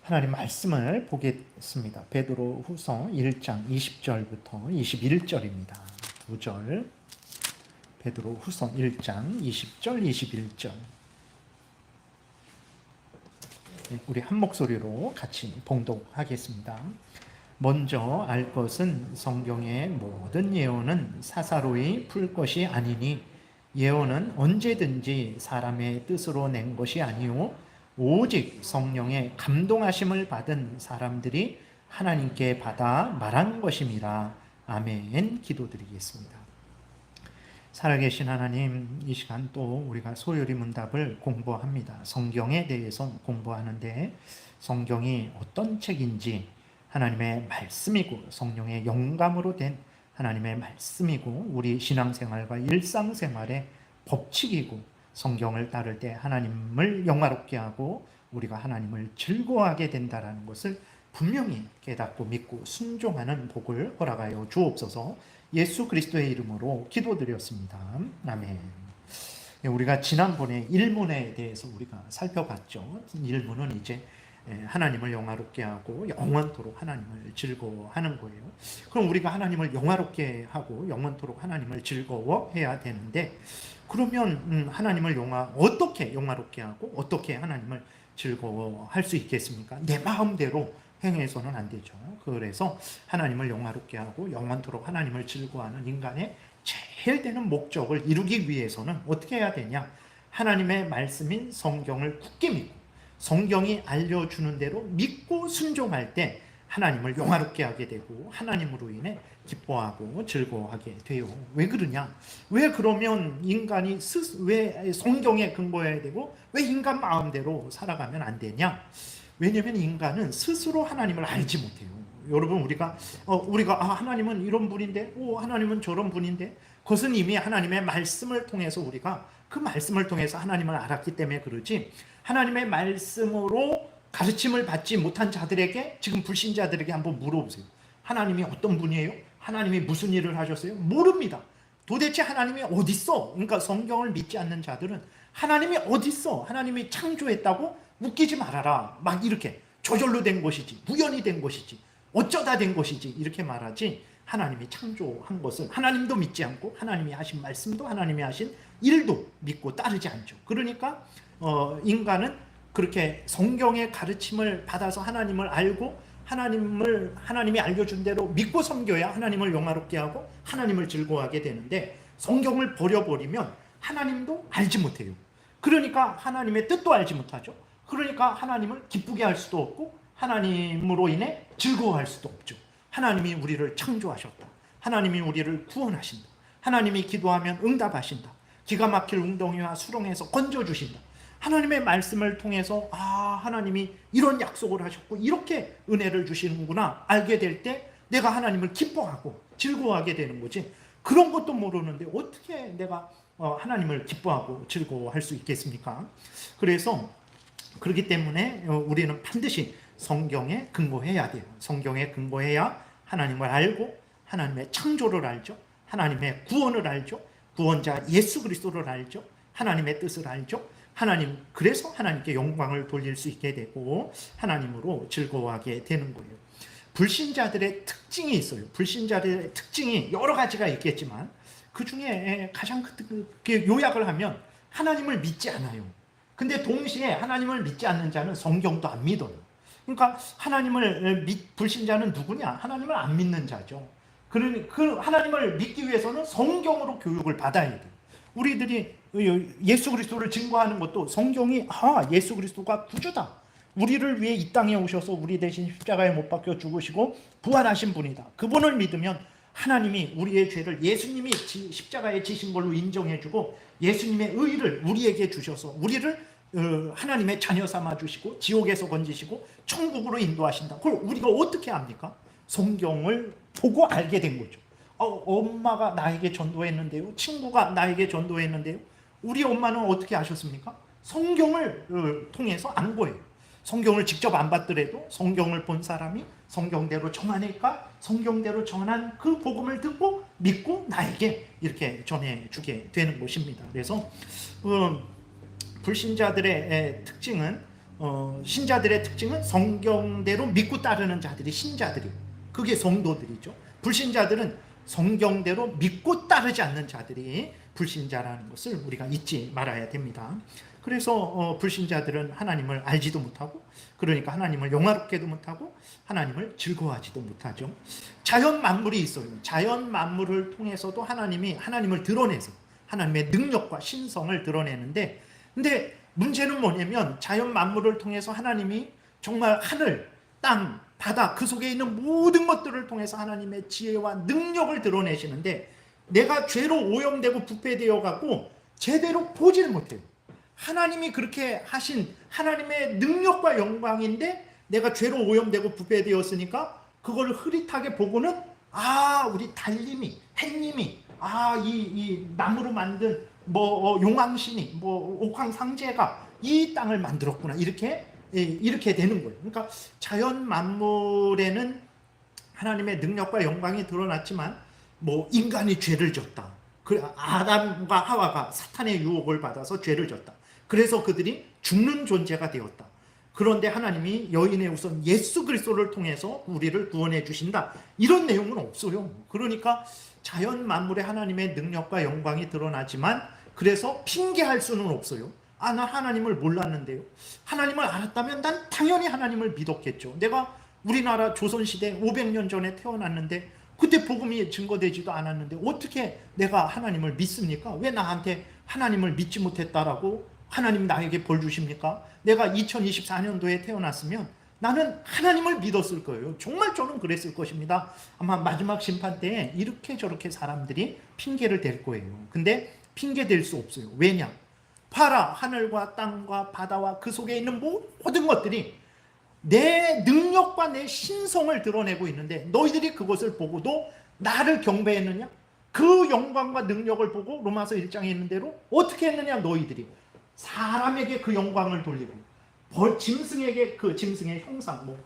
하나님 말씀을 보겠습니다. 베드로 후서 1장 20절부터 21절입니다. 2절 베드로 후서 1장 20절 21절 우리 한 목소리로 같이 봉독하겠습니다. 먼저 알 것은 성경의 모든 예언은 사사로이 풀 것이 아니니 예언은 언제든지 사람의 뜻으로 낸 것이 아니요 오직 성령의 감동하심을 받은 사람들이 하나님께 받아 말한 것임이라. 아멘. 기도드리겠습니다. 살아계신 하나님, 이 시간 또 우리가 소요리 문답을 공부합니다. 성경에 대해서 공부하는데 성경이 어떤 책인지 하나님의 말씀이고 성령의 영감으로 된 하나님의 말씀이고 우리 신앙생활과 일상생활의 법칙이고 성경을 따를 때 하나님을 영화롭게 하고 우리가 하나님을 즐거워하게 된다는 것을 분명히 깨닫고 믿고 순종하는 복을 허락하여 주옵소서. 예수 그리스도의 이름으로 기도드렸습니다. 아멘. 우리가 지난번에 일문에 대해서 우리가 살펴봤죠. 일문은 이제 하나님을 영화롭게 하고 영원토록 하나님을 즐거워하는 거예요. 그럼 우리가 하나님을 영화롭게 하고 영원토록 하나님을 즐거워해야 되는데 그러면 하나님을 어떻게 영화롭게 하고 어떻게 하나님을 즐거워할 수 있겠습니까? 내 마음대로 행해서는 안 되죠. 그래서 하나님을 영화롭게 하고 영원토록 하나님을 즐거워하는 인간의 제일 되는 목적을 이루기 위해서는 어떻게 해야 되냐? 하나님의 말씀인 성경을 굳게 믿고 성경이 알려주는 대로 믿고 순종할 때 하나님을 영화롭게 하게 되고 하나님으로 인해 기뻐하고 즐거워하게 돼요. 왜 그러냐? 왜 그러면 인간이 왜 성경에 근거해야 되고 왜 인간 마음대로 살아가면 안 되냐? 왜냐하면 인간은 스스로 하나님을 알지 못해요. 여러분 우리가 하나님은 이런 분인데 하나님은 저런 분인데 그것은 이미 하나님의 말씀을 통해서 우리가 그 말씀을 통해서 하나님을 알았기 때문에 그러지 하나님의 말씀으로 가르침을 받지 못한 자들에게 지금 불신자들에게 한번 물어보세요. 하나님이 어떤 분이에요? 하나님이 무슨 일을 하셨어요? 모릅니다. 도대체 하나님이 어디 있어? 그러니까 성경을 믿지 않는 자들은 하나님이 어디 있어? 하나님이 창조했다고 웃기지 말아라. 막 이렇게 저절로 된 것이지 우연히 된 것이지 어쩌다 된 것이지 이렇게 말하지 하나님이 창조한 것을 하나님도 믿지 않고 하나님이 하신 말씀도 하나님이 하신 일도 믿고 따르지 않죠. 그러니까 인간은 그렇게 성경의 가르침을 받아서 하나님을 알고 하나님이 알려준 대로 믿고 섬겨야 하나님을 영화롭게 하고 하나님을 즐거워하게 되는데 성경을 버려버리면 하나님도 알지 못해요. 그러니까 하나님의 뜻도 알지 못하죠. 그러니까 하나님을 기쁘게 할 수도 없고 하나님으로 인해 즐거워할 수도 없죠. 하나님이 우리를 창조하셨다. 하나님이 우리를 구원하신다. 하나님이 기도하면 응답하신다. 기가 막힐 웅덩이와 수렁에서 건져주신다. 하나님의 말씀을 통해서 하나님이 이런 약속을 하셨고 이렇게 은혜를 주시는구나 알게 될 때 내가 하나님을 기뻐하고 즐거워하게 되는 거지. 그런 것도 모르는데 어떻게 내가 하나님을 기뻐하고 즐거워할 수 있겠습니까? 그래서 그렇기 때문에 우리는 반드시 성경에 근거해야 돼요. 성경에 근거해야 하나님을 알고 하나님의 창조를 알죠. 하나님의 구원을 알죠. 구원자 예수 그리스도를 알죠. 하나님의 뜻을 알죠. 그래서 하나님께 영광을 돌릴 수 있게 되고 하나님으로 즐거워하게 되는 거예요. 불신자들의 특징이 있어요. 불신자들의 특징이 여러 가지가 있겠지만 그 중에 가장 요약을 하면 하나님을 믿지 않아요. 근데 동시에 하나님을 믿지 않는 자는 성경도 안 믿어요. 그러니까 불신자는 누구냐? 하나님을 안 믿는 자죠. 그 하나님을 믿기 위해서는 성경으로 교육을 받아야 돼요. 우리들이 예수 그리스도를 증거하는 것도 성경이 예수 그리스도가 구주다. 우리를 위해 이 땅에 오셔서 우리 대신 십자가에 못 박혀 죽으시고 부활하신 분이다. 그분을 믿으면 하나님이 우리의 죄를 예수님이 십자가에 지신 걸로 인정해주고 예수님의 의를 우리에게 주셔서 우리를 하나님의 자녀 삼아 주시고 지옥에서 건지시고 천국으로 인도하신다. 그걸 우리가 어떻게 압니까? 성경을 보고 알게 된 거죠. 엄마가 나에게 전도했는데요. 친구가 나에게 전도했는데요. 우리 엄마는 어떻게 아셨습니까? 성경을 통해서 안 거예요. 성경을 직접 안 받더라도 성경을 본 사람이 성경대로 전하니까 성경대로 전한 그 복음을 듣고 믿고 나에게 이렇게 전해주게 되는 것입니다. 그래서 불신자들의 특징은 신자들의 특징은 성경대로 믿고 따르는 자들이 신자들이, 그게 성도들이죠. 불신자들은 성경대로 믿고 따르지 않는 자들이 불신자라는 것을 우리가 잊지 말아야 됩니다. 그래서 불신자들은 하나님을 알지도 못하고, 그러니까 하나님을 영화롭게도 못하고 하나님을 즐거워하지도 못하죠. 자연 만물이 있어요. 자연 만물을 통해서도 하나님을 드러내서 하나님의 능력과 신성을 드러내는데, 근데 문제는 뭐냐면 자연 만물을 통해서 하나님이 정말 하늘, 땅, 바다, 그 속에 있는 모든 것들을 통해서 하나님의 지혜와 능력을 드러내시는데, 내가 죄로 오염되고 부패되어 갖고 제대로 보지를 못해요. 하나님이 그렇게 하신 하나님의 능력과 영광인데 내가 죄로 오염되고 부패되었으니까 그걸 흐릿하게 보고는, 우리 달님이, 햇님이, 이 나무로 만든 용왕신이, 옥황상제가 이 땅을 만들었구나, 이렇게 되는 거예요. 그러니까 자연 만물에는 하나님의 능력과 영광이 드러났지만 인간이 죄를 졌다. 아담과 하와가 사탄의 유혹을 받아서 죄를 졌다. 그래서 그들이 죽는 존재가 되었다. 그런데 하나님이 여인의 우선 예수 그리스도를 통해서 우리를 구원해 주신다, 이런 내용은 없어요. 그러니까 자연 만물에 하나님의 능력과 영광이 드러나지만, 그래서 핑계할 수는 없어요. 난 하나님을 몰랐는데요. 하나님을 알았다면 난 당연히 하나님을 믿었겠죠. 내가 우리나라 조선시대 500년 전에 태어났는데 그때 복음이 증거되지도 않았는데 어떻게 내가 하나님을 믿습니까? 왜 나한테 하나님을 믿지 못했다라고 하나님 나에게 벌 주십니까? 내가 2024년도에 태어났으면 나는 하나님을 믿었을 거예요. 정말 저는 그랬을 것입니다. 아마 마지막 심판 때에 이렇게 저렇게 사람들이 핑계를 댈 거예요. 근데 핑계 댈 수 없어요. 왜냐? 봐라, 하늘과 땅과 바다와 그 속에 있는 모든 것들이 내 능력과 내 신성을 드러내고 있는데 너희들이 그것을 보고도 나를 경배했느냐? 그 영광과 능력을 보고 로마서 1장에 있는 대로 어떻게 했느냐? 너희들이 사람에게 그 영광을 돌리고 짐승에게 그 짐승의 형상,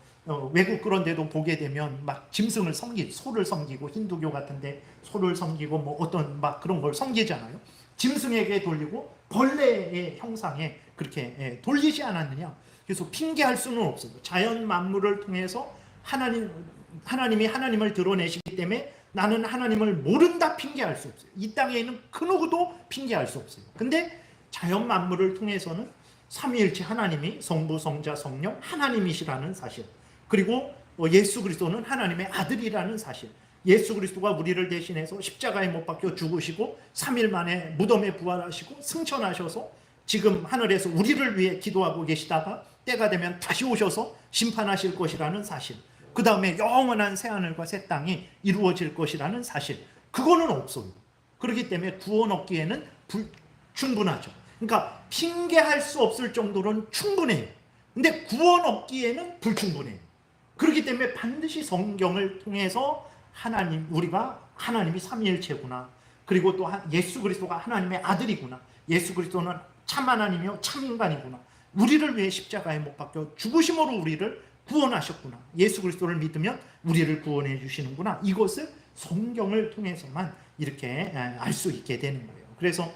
외국 그런 데도 보게 되면 막 짐승을 소를 섬기고, 힌두교 같은데 소를 섬기고 어떤 그런 걸 섬기잖아요. 짐승에게 돌리고 벌레의 형상에 그렇게 돌리지 않았느냐? 그래서 핑계할 수는 없어요. 자연 만물을 통해서 하나님이 하나님을 드러내시기 때문에 나는 하나님을 모른다 핑계할 수 없어요. 이 땅에 있는 그 누구도 핑계할 수 없어요. 근데 자연 만물을 통해서는 삼위일체 하나님이 성부, 성자, 성령 하나님이시라는 사실, 그리고 예수 그리스도는 하나님의 아들이라는 사실, 예수 그리스도가 우리를 대신해서 십자가에 못 박혀 죽으시고 3일 만에 무덤에 부활하시고 승천하셔서 지금 하늘에서 우리를 위해 기도하고 계시다가 때가 되면 다시 오셔서 심판하실 것이라는 사실, 그 다음에 영원한 새하늘과 새 땅이 이루어질 것이라는 사실, 그거는 없어요. 그렇기 때문에 구원 얻기에는 충분하죠. 그러니까 핑계할 수 없을 정도로는 충분해요. 근데 구원 얻기에는 불충분해요. 그렇기 때문에 반드시 성경을 통해서 우리가 하나님이 삼위일체구나, 그리고 또 예수 그리스도가 하나님의 아들이구나, 예수 그리스도는 참 하나님이요 참 인간이구나, 우리를 위해 십자가에 못 박혀 죽으심으로 우리를 구원하셨구나, 예수 그리스도를 믿으면 우리를 구원해 주시는구나, 이것을 성경을 통해서만 이렇게 알 수 있게 되는 거예요. 그래서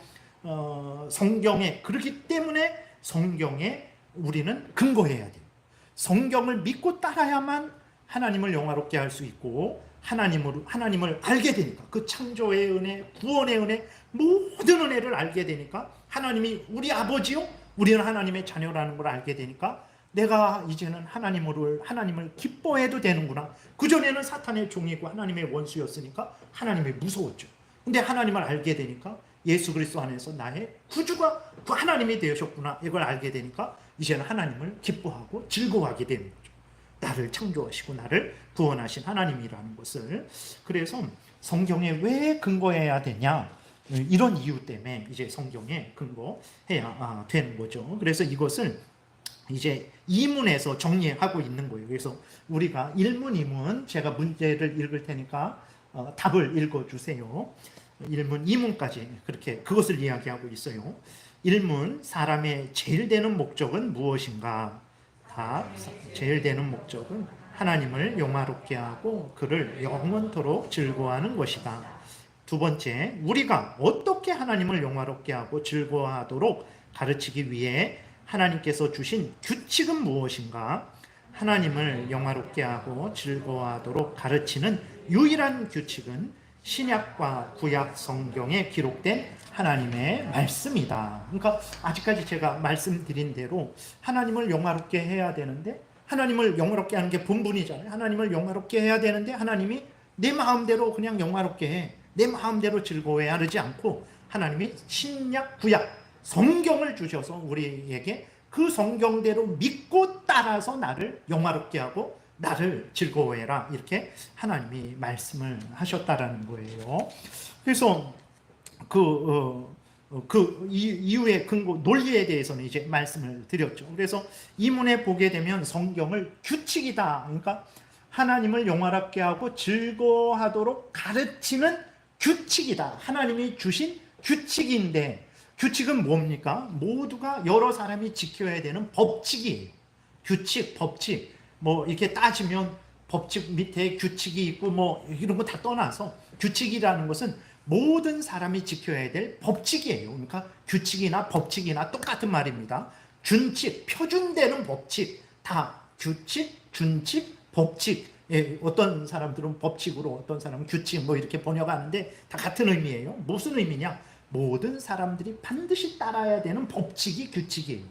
성경에, 그렇기 때문에 성경에 우리는 근거해야 돼요. 성경을 믿고 따라야만 하나님을 영화롭게 할 수 있고, 하나님을 알게 되니까, 그 창조의 은혜, 구원의 은혜, 모든 은혜를 알게 되니까, 하나님이 우리 아버지요, 우리는 하나님의 자녀라는 걸 알게 되니까 내가 이제는 하나님을 기뻐해도 되는구나. 그전에는 사탄의 종이고 하나님의 원수였으니까 하나님이 무서웠죠. 근데 하나님을 알게 되니까 예수 그리스도 안에서 나의 구주가 그 하나님이 되셨구나, 이걸 알게 되니까 이제는 하나님을 기뻐하고 즐거워하게 되는 거죠. 나를 창조하시고 나를 구원하신 하나님이라는 것을. 그래서 성경에 왜 근거해야 되냐, 이런 이유 때문에 이제 성경에 근거해야 되는 거죠. 그래서 이것을 이제 이문에서 정리하고 있는 거예요. 그래서 우리가 1문, 2문, 제가 문제를 읽을 테니까 답을 읽어주세요. 1문, 2문까지 그것을 이야기하고 있어요. 1문, 사람의 제일 되는 목적은 무엇인가? 답, 제일 되는 목적은 하나님을 영화롭게 하고 그를 영원토록 즐거워하는 것이다. 두 번째, 우리가 어떻게 하나님을 영화롭게 하고 즐거워하도록 가르치기 위해 하나님께서 주신 규칙은 무엇인가? 하나님을 영화롭게 하고 즐거워하도록 가르치는 유일한 규칙은 신약과 구약 성경에 기록된 하나님의 말씀이다. 그러니까 아직까지 제가 말씀드린 대로 하나님을 영화롭게 해야 되는데, 하나님을 영화롭게 하는 게 본분이잖아요. 하나님을 영화롭게 해야 되는데 하나님이 내 마음대로 그냥 영화롭게 해, 내 마음대로 즐거워해 하지 않고 하나님이 신약 구약 성경을 주셔서 우리에게 그 성경대로 믿고 따라서 나를 영화롭게 하고 나를 즐거워해라, 이렇게 하나님이 말씀을 하셨다라는 거예요. 그래서 이유의 근거, 논리에 대해서는 이제 말씀을 드렸죠. 그래서 이문에 보게 되면 성경을 규칙이다, 그러니까 하나님을 영화롭게 하고 즐거워하도록 가르치는 규칙이다, 하나님이 주신 규칙인데, 규칙은 뭡니까? 모두가 여러 사람이 지켜야 되는 법칙이에요. 규칙, 법칙. 뭐 이렇게 따지면 법칙 밑에 규칙이 있고 뭐 이런 거 다 떠나서 규칙이라는 것은 모든 사람이 지켜야 될 법칙이에요. 그러니까 규칙이나 법칙이나 똑같은 말입니다. 준칙, 표준되는 법칙, 다 규칙, 준칙, 법칙. 예, 어떤 사람들은 법칙으로, 어떤 사람은 규칙 뭐 이렇게 번역하는데 다 같은 의미예요. 무슨 의미냐? 모든 사람들이 반드시 따라야 되는 법칙이 규칙이에요.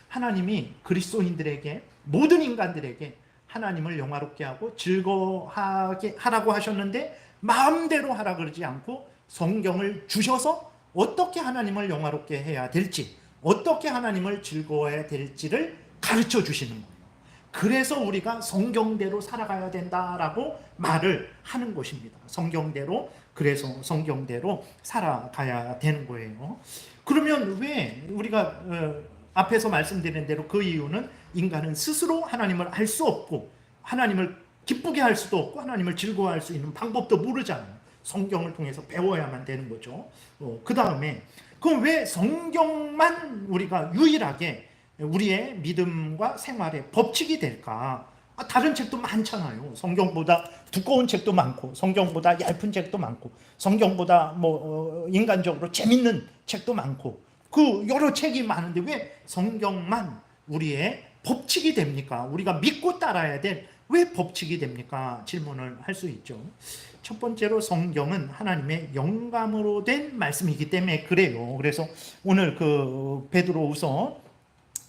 하나님이 그리스도인들에게, 모든 인간들에게 하나님을 영화롭게 하고 즐거워하게 하라고 하셨는데 마음대로 하라 그러지 않고 성경을 주셔서 어떻게 하나님을 영화롭게 해야 될지, 어떻게 하나님을 즐거워해야 될지를 가르쳐 주시는 거예요. 그래서 우리가 성경대로 살아가야 된다라고 말을 하는 것입니다. 성경대로, 그래서 성경대로 살아가야 되는 거예요. 그러면 왜 우리가 앞에서 말씀드린 대로 그 이유는 인간은 스스로 하나님을 알 수 없고 하나님을 기쁘게 할 수도 없고 하나님을 즐거워할 수 있는 방법도 모르잖아요. 성경을 통해서 배워야만 되는 거죠. 그 다음에 그럼 왜 성경만 우리가 유일하게 우리의 믿음과 생활의 법칙이 될까? 다른 책도 많잖아요. 성경보다 두꺼운 책도 많고, 성경보다 얇은 책도 많고, 성경보다 인간적으로 재밌는 책도 많고, 그 여러 책이 많은데 왜 성경만 우리의 법칙이 됩니까? 우리가 믿고 따라야 될 왜 법칙이 됩니까? 질문을 할 수 있죠. 첫 번째로 성경은 하나님의 영감으로 된 말씀이기 때문에 그래요. 그래서 오늘 그 베드로후서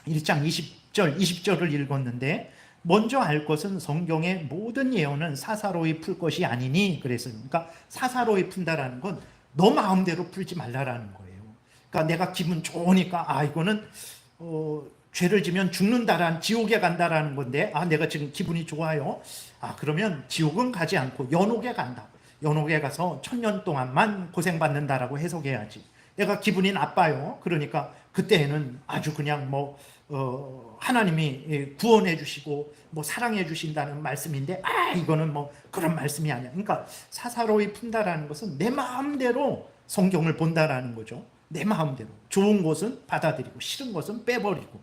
1장 20절을 읽었는데, 먼저 알 것은 성경의 모든 예언은 사사로이 풀 것이 아니니 그랬어요. 그러니까 사사로이 푼다라는 건 너 마음대로 풀지 말라라는 거예요. 그러니까 내가 기분 좋으니까 이거는 죄를 지면 죽는다라는, 지옥에 간다라는 건데 내가 지금 기분이 좋아요. 그러면 지옥은 가지 않고 연옥에 간다. 연옥에 가서 1000년 동안만 고생받는다라고 해석해야지. 내가 기분이 나빠요. 그러니까 그때는 아주 그냥 하나님이 구원해 주시고 사랑해 주신다는 말씀인데 이거는 그런 말씀이 아니야. 그러니까 사사로이 푼다라는 것은 내 마음대로 성경을 본다라는 거죠. 내 마음대로 좋은 것은 받아들이고 싫은 것은 빼버리고,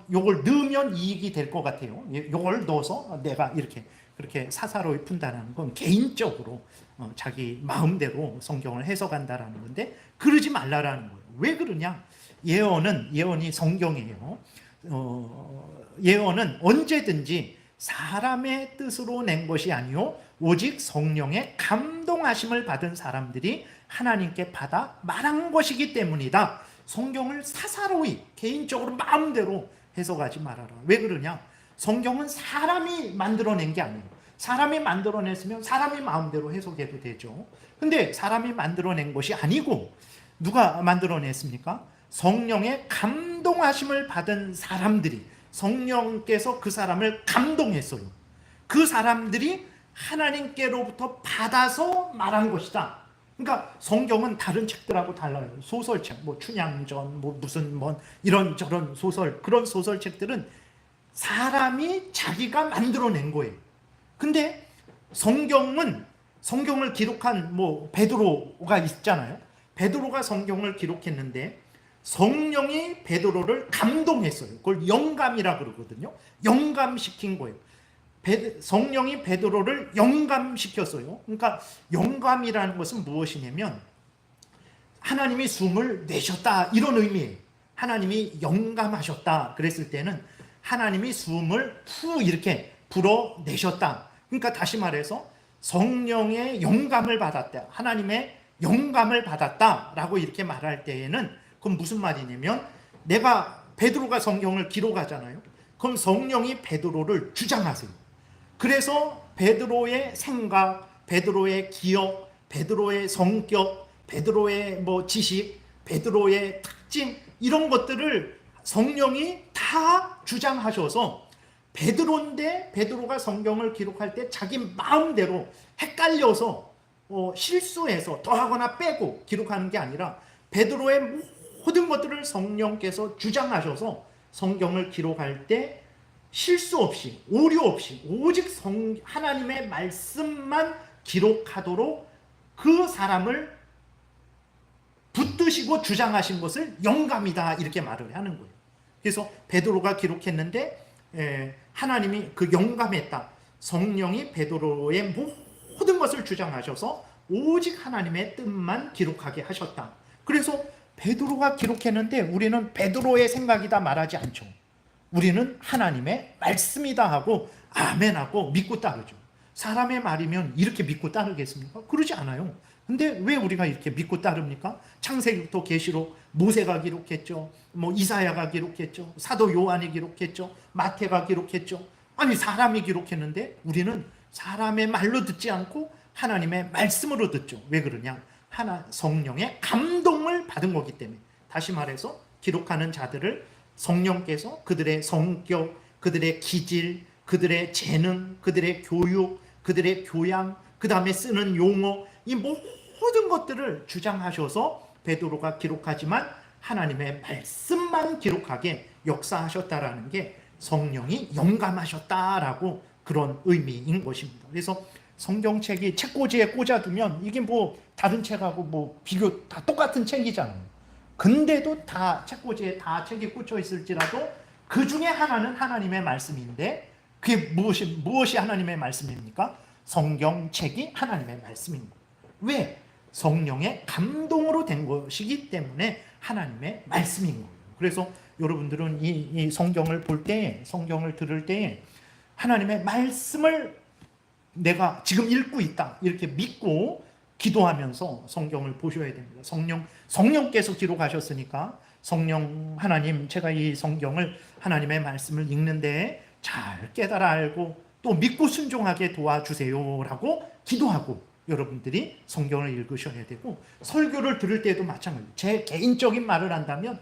요걸 넣으면 이익이 될 것 같아요. 요걸 넣어서 내가 그렇게 사사로이 푼다는 건 개인적으로 자기 마음대로 성경을 해석한다라는 건데, 그러지 말라라는 거예요. 왜 그러냐? 예언이 성경이에요. 예언은 언제든지 사람의 뜻으로 낸 것이 아니요 오직 성령의 감동하심을 받은 사람들이 하나님께 받아 말한 것이기 때문이다. 성경을 사사로이 개인적으로 마음대로 해석하지 말아라. 왜 그러냐? 성경은 사람이 만들어낸 게 아니에요. 사람이 만들어냈으면 사람이 마음대로 해석해도 되죠. 근데 사람이 만들어낸 것이 아니고 누가 만들어냈습니까? 성령의 감동하심을 받은 사람들이, 성령께서 그 사람을 감동했어요. 그 사람들이 하나님께로부터 받아서 말한 것이다. 그러니까 성경은 다른 책들하고 달라요. 소설책, 춘향전, 이런저런 소설, 그런 소설책들은 사람이 자기가 만들어낸 거예요. 근데 성경을 기록한 베드로가 있잖아요. 베드로가 성경을 기록했는데 성령이 베드로를 감동했어요. 그걸 영감이라 그러거든요. 영감시킨 거예요. 성령이 베드로를 영감시켰어요. 그러니까 영감이라는 것은 무엇이냐면 하나님이 숨을 내셨다, 이런 의미예요. 하나님이 영감하셨다 그랬을 때는 하나님이 숨을 푹 이렇게 불어내셨다. 그러니까 다시 말해서 성령의 영감을 받았다. 하나님의 영감을 받았다라고 이렇게 말할 때에는 그건 무슨 말이냐면 내가 베드로가 성경을 기록하잖아요. 그럼 성령이 베드로를 주장하세요. 그래서 베드로의 생각, 베드로의 기억, 베드로의 성격, 베드로의 지식, 베드로의 특징 이런 것들을 성령이 다 주장하셔서 베드로인데 베드로가 성경을 기록할 때 자기 마음대로 헷갈려서 실수해서 더하거나 빼고 기록하는 게 아니라 베드로의 모든 것들을 성령께서 주장하셔서 성경을 기록할 때 실수 없이 오류 없이 오직 하나님의 말씀만 기록하도록 그 사람을 붙드시고 주장하신 것을 영감이다 이렇게 말을 하는 거예요. 그래서 베드로가 기록했는데 하나님이 그 영감했다. 성령이 베드로의 모든 것을 주장하셔서 오직 하나님의 뜻만 기록하게 하셨다. 그래서 베드로가 기록했는데 우리는 베드로의 생각이다 말하지 않죠. 우리는 하나님의 말씀이다 하고 아멘하고 믿고 따르죠. 사람의 말이면 이렇게 믿고 따르겠습니까? 그러지 않아요. 근데 왜 우리가 이렇게 믿고 따릅니까? 창세기부터 계시록 모세가 기록했죠. 이사야가 기록했죠. 사도 요한이 기록했죠. 마태가 기록했죠. 아니 사람이 기록했는데 우리는 사람의 말로 듣지 않고 하나님의 말씀으로 듣죠. 왜 그러냐? 성령의 감동을 받은 거기 때문에. 다시 말해서 기록하는 자들을 성령께서 그들의 성격, 그들의 기질, 그들의 재능, 그들의 교육, 그들의 교양, 그 다음에 쓰는 용어 이 모든 것들을 주장하셔서 베드로가 기록하지만 하나님의 말씀만 기록하게 역사하셨다라는 게 성령이 영감하셨다라고 그런 의미인 것입니다. 그래서 성경책이 책꽂이에 꽂아두면 이게 다른 책하고 비교 다 똑같은 책이잖아요. 근데도 다 책꽂이에 다 책이 꽂혀 있을지라도 그 중에 하나는 하나님의 말씀인데 그게 무엇이 하나님의 말씀입니까? 성경책이 하나님의 말씀입니다. 왜? 성령의 감동으로 된 것이기 때문에 하나님의 말씀인 거예요. 그래서 여러분들은 이 성경을 볼 때, 성경을 들을 때 하나님의 말씀을 내가 지금 읽고 있다 이렇게 믿고 기도하면서 성경을 보셔야 됩니다. 성령께서 기록하셨으니까 성령 하나님 제가 이 성경을 하나님의 말씀을 읽는데 잘 깨달아 알고 또 믿고 순종하게 도와주세요라고 기도하고 여러분들이 성경을 읽으셔야 되고 설교를 들을 때도 마찬가지예요. 제 개인적인 말을 한다면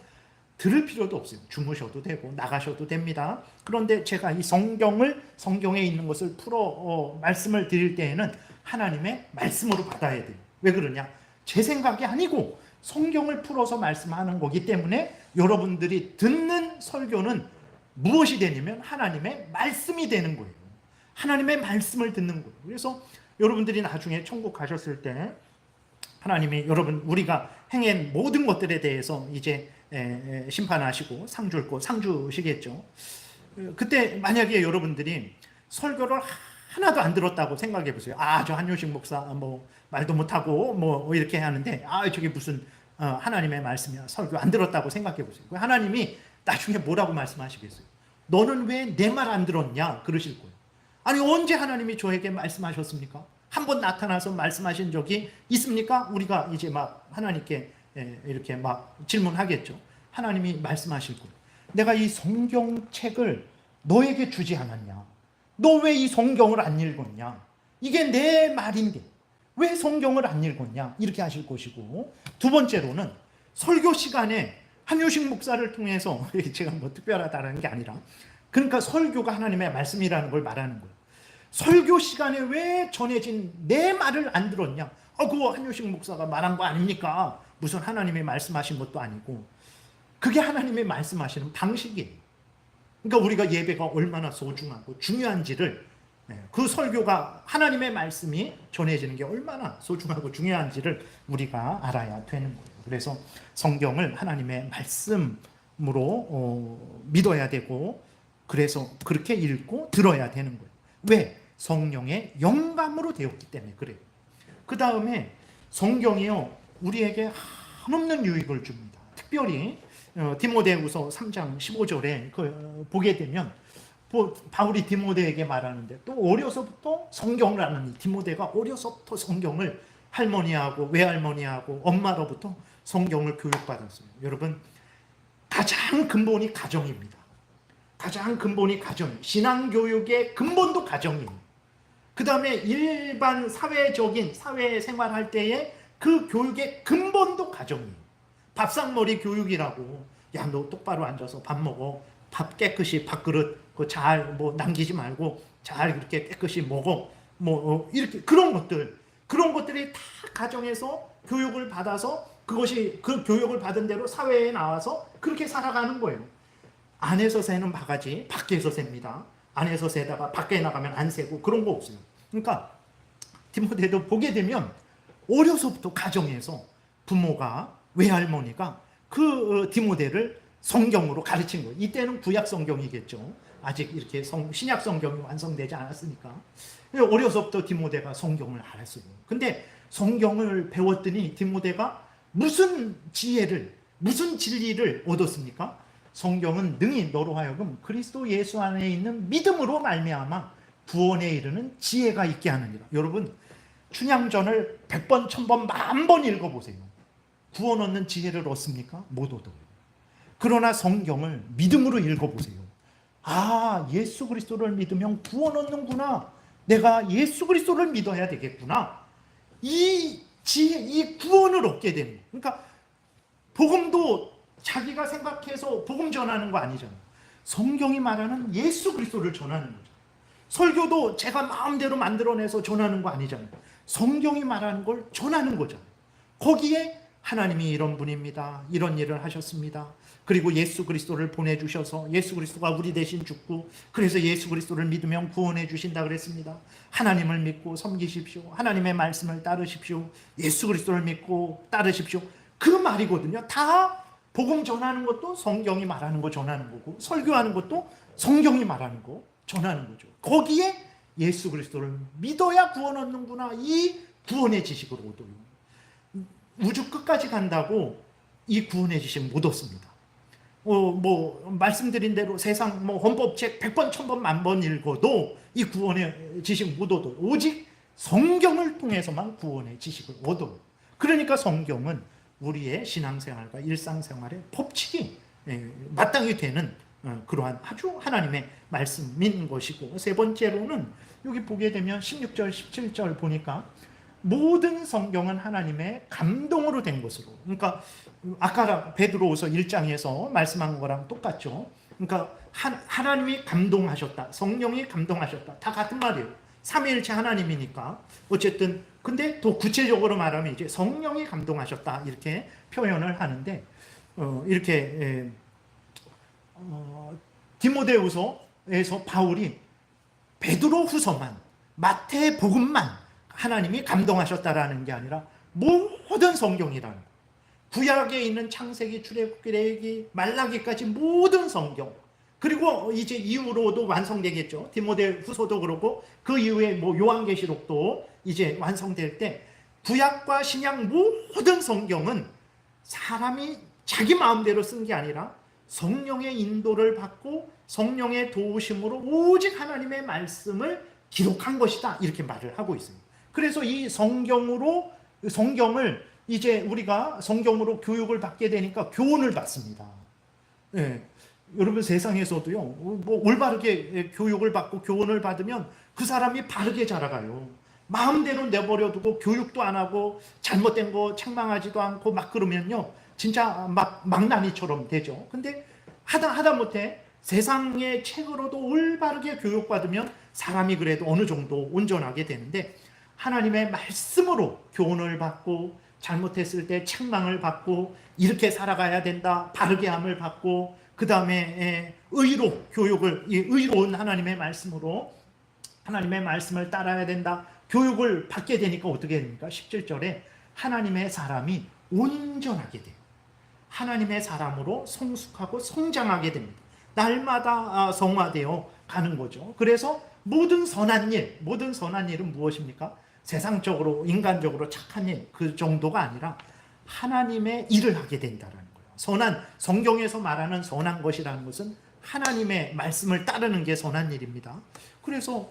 들을 필요도 없어요. 주무셔도 되고 나가셔도 됩니다. 그런데 제가 이 성경에 있는 것을 말씀을 드릴 때에는 하나님의 말씀으로 받아야 돼요. 왜 그러냐? 제 생각이 아니고 성경을 풀어서 말씀하는 거기 때문에 여러분들이 듣는 설교는 무엇이 되냐면 하나님의 말씀이 되는 거예요. 하나님의 말씀을 듣는 거예요. 그래서 여러분들이 나중에 천국 가셨을 때 하나님이 우리가 행한 모든 것들에 대해서 이제 심판하시고 상 주시겠죠. 그때 만약에 여러분들이 설교를 하나도 안 들었다고 생각해 보세요. 저 한효식 목사 말도 못하고 이렇게 하는데 저게 무슨 하나님의 말씀이야. 설교 안 들었다고 생각해 보세요. 하나님이 나중에 뭐라고 말씀하시겠어요? 너는 왜 내 말 안 들었냐? 그러실 거예요. 아니 언제 하나님이 저에게 말씀하셨습니까? 한 번 나타나서 말씀하신 적이 있습니까? 우리가 이제 하나님께 이렇게 질문하겠죠. 하나님이 말씀하실 거예요. 내가 이 성경책을 너에게 주지 않았냐? 너 왜 이 성경을 안 읽었냐? 이게 내 말인데 왜 성경을 안 읽었냐? 이렇게 하실 것이고, 두 번째로는 설교 시간에 한효식 목사를 통해서 제가 특별하다는 게 아니라 그러니까 설교가 하나님의 말씀이라는 걸 말하는 거예요. 설교 시간에 왜 전해진 내 말을 안 들었냐? 그거 한효식 목사가 말한 거 아닙니까? 무슨 하나님이 말씀하신 것도 아니고 그게 하나님이 말씀하시는 방식이에요. 그러니까 우리가 예배가 얼마나 소중하고 중요한지를 그 설교가 하나님의 말씀이 전해지는 게 얼마나 소중하고 중요한지를 우리가 알아야 되는 거예요. 그래서 성경을 하나님의 말씀으로 믿어야 되고 그래서 그렇게 읽고 들어야 되는 거예요. 왜? 성령의 영감으로 되었기 때문에 그래요. 그 다음에 성경이요 우리에게 한없는 유익을 줍니다. 특별히 디모데후서 3장 15절에 보게 되면 바울이 디모데에게 말하는데, 또 어려서부터 성경을 아는 디모데가 어려서부터 성경을 할머니하고 외할머니하고 엄마로부터 성경을 교육받았어요. 여러분, 가장 근본이 가정입니다. 가장 근본이 가정. 신앙교육의 근본도 가정이에요. 그 다음에 일반 사회적인 사회생활할 때의 그 교육의 근본도 가정이에요. 밥상머리 교육이라고, 야, 너 똑바로 앉아서 밥 먹어. 밥 깨끗이 밥그릇 잘 남기지 말고 잘 이렇게 깨끗이 먹어. 이렇게 그런 것들이 다 가정에서 교육을 받아서 그것이 그 교육을 받은 대로 사회에 나와서 그렇게 살아가는 거예요. 안에서 새는 바가지 밖에서 셉니다. 안에서 새다가 밖에 나가면 안 새고 그런 거 없어요. 그러니까 디모데도 보게 되면 어려서부터 가정에서 부모가, 외할머니가 그 디모데를 성경으로 가르친 거예요. 이때는 구약 성경이겠죠. 아직 이렇게 신약 성경이 완성되지 않았으니까. 어려서부터 디모데가 성경을 알았어요. 근데 성경을 배웠더니 디모데가 무슨 지혜를, 무슨 진리를 얻었습니까? 성경은 능히 너로 하여금 그리스도 예수 안에 있는 믿음으로 말미암아 구원에 이르는 지혜가 있게 하느니라. 여러분, 춘향전을 100번, 1000번, 10,000번 읽어보세요. 구원 얻는 지혜를 얻습니까? 못 얻어요. 그러나 성경을 믿음으로 읽어보세요. 아, 예수 그리스도를 믿으면 구원 얻는구나. 내가 예수 그리스도를 믿어야 되겠구나. 이 지혜, 이 구원을 얻게 되는 거예요. 그러니까 복음도 자기가 생각해서 복음 전하는 거 아니잖아요. 성경이 말하는 예수 그리스도를 전하는 거죠. 설교도 제가 마음대로 만들어내서 전하는 거 아니잖아요. 성경이 말하는 걸 전하는 거잖아요. 거기에 하나님이 이런 분입니다. 이런 일을 하셨습니다. 그리고 예수 그리스도를 보내주셔서 예수 그리스도가 우리 대신 죽고, 그래서 예수 그리스도를 믿으면 구원해 주신다 그랬습니다. 하나님을 믿고 섬기십시오. 하나님의 말씀을 따르십시오. 예수 그리스도를 믿고 따르십시오. 그 말이거든요. 다 복음 전하는 것도 성경이 말하는 거 전하는 거고, 설교하는 것도 성경이 말하는 거 전하는 거죠. 거기에 예수 그리스도를 믿어야 구원 얻는구나. 이 구원의 지식을 얻어요. 우주 끝까지 간다고 이 구원의 지식 못 얻습니다. 말씀드린 대로 세상 헌법책 100번, 1000번, 10,000번 읽어도 이 구원의 지식 못 얻어요. 오직 성경을 통해서만 구원의 지식을 얻어요. 그러니까 성경은 우리의 신앙생활과 일상생활의 법칙이 마땅히 되는 그러한 아주 하나님의 말씀인 것이고, 세 번째로는 여기 보게 되면 16절, 17절 보니까 모든 성경은 하나님의 감동으로 된 것으로, 그러니까 아까 베드로후서 1장에서 말씀한 거랑 똑같죠. 그러니까 하나님이 감동하셨다, 성령이 감동하셨다, 다 같은 말이에요. 삼위일체 하나님이니까. 어쨌든 근데 더 구체적으로 말하면 이제 성령이 감동하셨다 이렇게 표현을 하는데, 이렇게 디모데후서에서 바울이 베드로후서만, 마태복음만 하나님이 감동하셨다라는 게 아니라 모든 성경이라는 거예요. 구약에 있는 창세기, 출애굽기, 레위기, 말라기까지 모든 성경, 그리고 이제 이후로도 완성되겠죠. 디모데후서도 그렇고 그 이후에 요한계시록도 이제 완성될 때 구약과 신약 모든 성경은 사람이 자기 마음대로 쓴 게 아니라 성령의 인도를 받고 성령의 도우심으로 오직 하나님의 말씀을 기록한 것이다 이렇게 말을 하고 있습니다. 그래서 이 성경을 이제 우리가 성경으로 교육을 받게 되니까 교훈을 받습니다. 네. 여러분, 세상에서도요, 올바르게 교육을 받고 교훈을 받으면 그 사람이 바르게 자라가요. 마음대로 내버려두고 교육도 안 하고 잘못된 거 책망하지도 않고 막 그러면요, 진짜 망나니처럼 되죠. 근데 하다못해 세상의 책으로도 올바르게 교육받으면 사람이 그래도 어느 정도 온전하게 되는데, 하나님의 말씀으로 교훈을 받고 잘못했을 때 책망을 받고 이렇게 살아가야 된다, 바르게 함을 받고, 그 다음에 의로 교육을, 의로운 하나님의 말씀으로 하나님의 말씀을 따라야 된다 교육을 받게 되니까 어떻게 됩니까? 17절에 하나님의 사람이 온전하게 돼요. 하나님의 사람으로 성숙하고 성장하게 됩니다. 날마다 성화되어 가는 거죠. 그래서 모든 선한 일은 무엇입니까? 세상적으로 인간적으로 착한 일 그 정도가 아니라 하나님의 일을 하게 된다는 거예요. 선한, 성경에서 말하는 선한 것이라는 것은 하나님의 말씀을 따르는 게 선한 일입니다. 그래서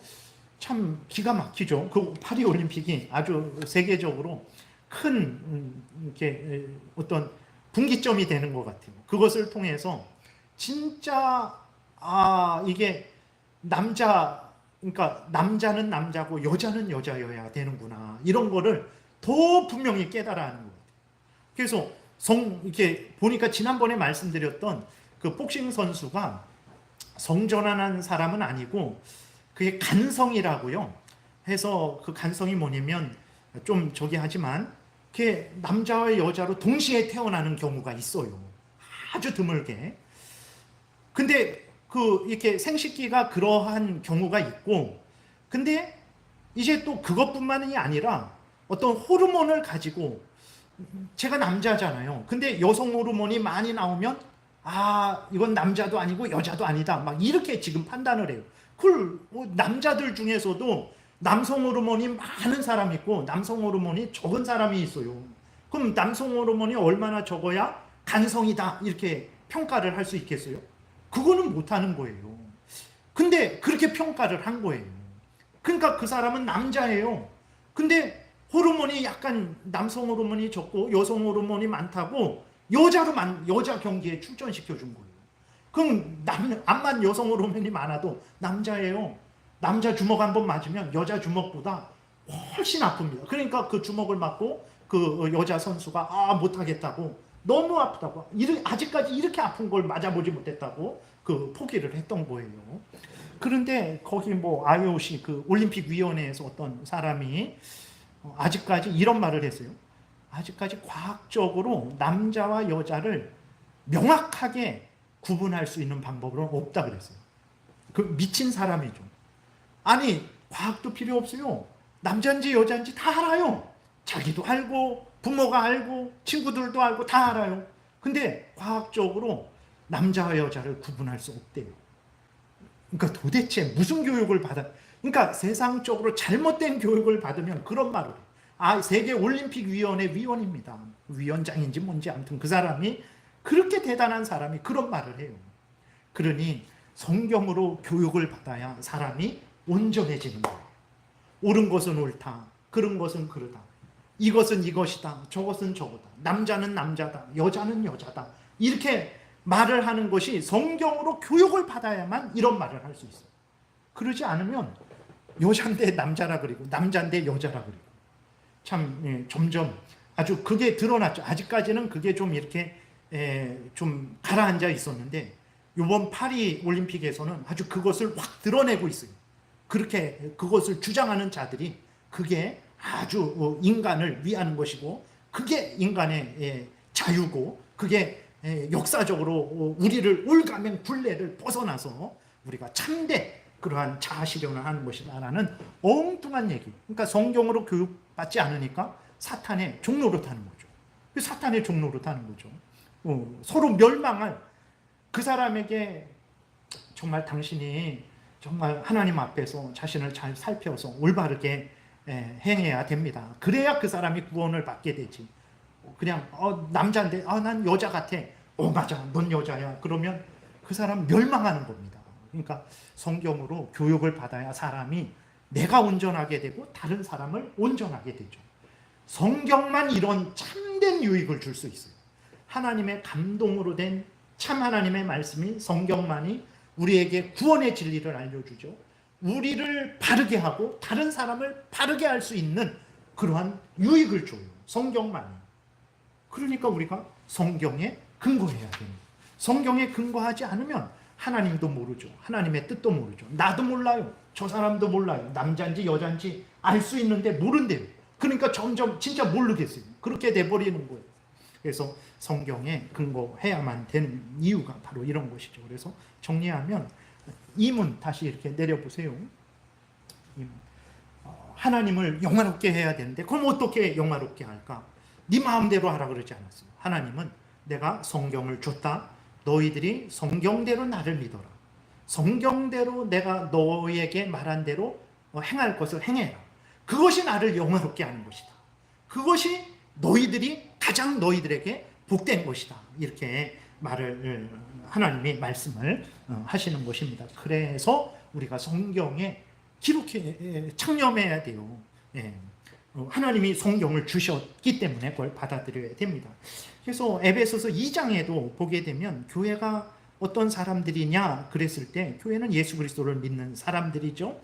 참 기가 막히죠. 그 파리 올림픽이 아주 세계적으로 큰 이렇게 어떤 분기점이 되는 것 같아요. 그것을 통해서 진짜 이게 그러니까 남자는 남자고 여자는 여자여야 되는구나, 이런 거를 더 분명히 깨달아 하는 것 같아요. 그래서 이렇게 보니까 지난번에 말씀드렸던 그 복싱 선수가 성전환한 사람은 아니고 그게 간성이라고요. 해서 그 간성이 뭐냐면 좀 저기 하지만 그게 남자와 여자로 동시에 태어나는 경우가 있어요. 아주 드물게. 근데 이렇게 생식기가 그러한 경우가 있고, 근데 이제 또 그것뿐만이 아니라 어떤 호르몬을 가지고, 제가 남자잖아요. 근데 여성 호르몬이 많이 나오면 이건 남자도 아니고 여자도 아니다, 막 이렇게 지금 판단을 해요. 그걸 남자들 중에서도 남성 호르몬이 많은 사람이 있고 남성 호르몬이 적은 사람이 있어요. 그럼 남성 호르몬이 얼마나 적어야 간성이다 이렇게 평가를 할 수 있겠어요? 그거는 못하는 거예요. 근데 그렇게 평가를 한 거예요. 그러니까 그 사람은 남자예요. 근데 호르몬이 약간 남성 호르몬이 적고 여성 호르몬이 많다고 여자 경기에 출전시켜 준 거예요. 그럼 암만 여성 호르몬이 많아도 남자예요. 남자 주먹 한번 맞으면 여자 주먹보다 훨씬 아픕니다. 그러니까 그 주먹을 맞고 그 여자 선수가 못하겠다고, 너무 아프다고, 아직까지 이렇게 아픈 걸 맞아보지 못했다고 그 포기를 했던 거예요. 그런데 거기 IOC 그 올림픽 위원회에서 어떤 사람이 아직까지 이런 말을 했어요. 아직까지 과학적으로 남자와 여자를 명확하게 구분할 수 있는 방법은 없다 그랬어요. 그 미친 사람이죠. 아니, 과학도 필요 없어요. 남자인지 여자인지 다 알아요. 자기도 알고 부모가 알고 친구들도 알고 다 알아요. 근데 과학적으로 남자와 여자를 구분할 수 없대요. 그러니까 도대체 무슨 교육을 그러니까 세상적으로 잘못된 교육을 받으면 그런 말을 해요. 세계 올림픽 위원회 위원입니다. 위원장인지 뭔지 아무튼 그 사람이, 그렇게 대단한 사람이 그런 말을 해요. 그러니 성경으로 교육을 받아야 사람이 온전해지는 거예요. 옳은 것은 옳다, 그런 것은 그러다, 이것은 이것이다, 저것은 저거다, 남자는 남자다, 여자는 여자다, 이렇게 말을 하는 것이 성경으로 교육을 받아야만 이런 말을 할 수 있어요. 그러지 않으면 여자인데 남자라 그리고 남자인데 여자라 그리고 참 점점 아주 그게 드러났죠. 아직까지는 그게 좀 이렇게 좀 가라앉아 있었는데 이번 파리 올림픽에서는 아주 그것을 확 드러내고 있어요. 그렇게 그것을 주장하는 자들이 그게 아주 인간을 위하는 것이고 그게 인간의 자유고 그게 역사적으로 우리를 올가맹 굴레를 벗어나서 우리가 참된 그러한 자아 실현을 하는 것이다라는 엉뚱한 얘기. 그러니까 성경으로 교육받지 않으니까 사탄의 종로로 타는 거죠. 사탄의 종로로 타는 거죠. 서로 멸망할 그 사람에게 정말 당신이 정말 하나님 앞에서 자신을 잘 살펴서 올바르게 행해야 됩니다. 그래야 그 사람이 구원을 받게 되지. 그냥 남자인데 난 여자 같아. 맞아, 넌 여자야. 그러면 그 사람 멸망하는 겁니다. 그러니까 성경으로 교육을 받아야 사람이 내가 온전하게 되고 다른 사람을 온전하게 되죠. 성경만 이런 참된 유익을 줄 수 있어요. 하나님의 감동으로 된 참 하나님의 말씀이, 성경만이 우리에게 구원의 진리를 알려주죠. 우리를 바르게 하고 다른 사람을 바르게 할 수 있는 그러한 유익을 줘요. 성경만이. 그러니까 우리가 성경에 근거해야 됩니다. 성경에 근거하지 않으면 하나님도 모르죠. 하나님의 뜻도 모르죠. 나도 몰라요. 저 사람도 몰라요. 남자인지 여자인지 알 수 있는데 모른대요. 그러니까 점점 진짜 모르겠어요. 그렇게 돼버리는 거예요. 그래서 성경에 근거해야만 되는 이유가 바로 이런 것이죠. 그래서 정리하면 이문 다시 이렇게 내려보세요. 하나님을 영화롭게 해야 되는데 그럼 어떻게 영화롭게 할까? 네 마음대로 하라 그러지 않았어요. 하나님은 내가 성경을 줬다. 너희들이 성경대로 나를 믿어라. 성경대로 내가 너에게 말한 대로 행할 것을 행해라. 그것이 나를 영화롭게 하는 것이다. 그것이 가장 너희들에게 복된 것이다. 이렇게 말을 하나님이 말씀을 하시는 것입니다. 그래서 우리가 성경에 기록해 창념해야 돼요. 예. 하나님이 성경을 주셨기 때문에 그걸 받아들여야 됩니다. 그래서 에베소서 2장에도 보게 되면 교회가 어떤 사람들이냐 그랬을 때 교회는 예수 그리스도를 믿는 사람들이죠.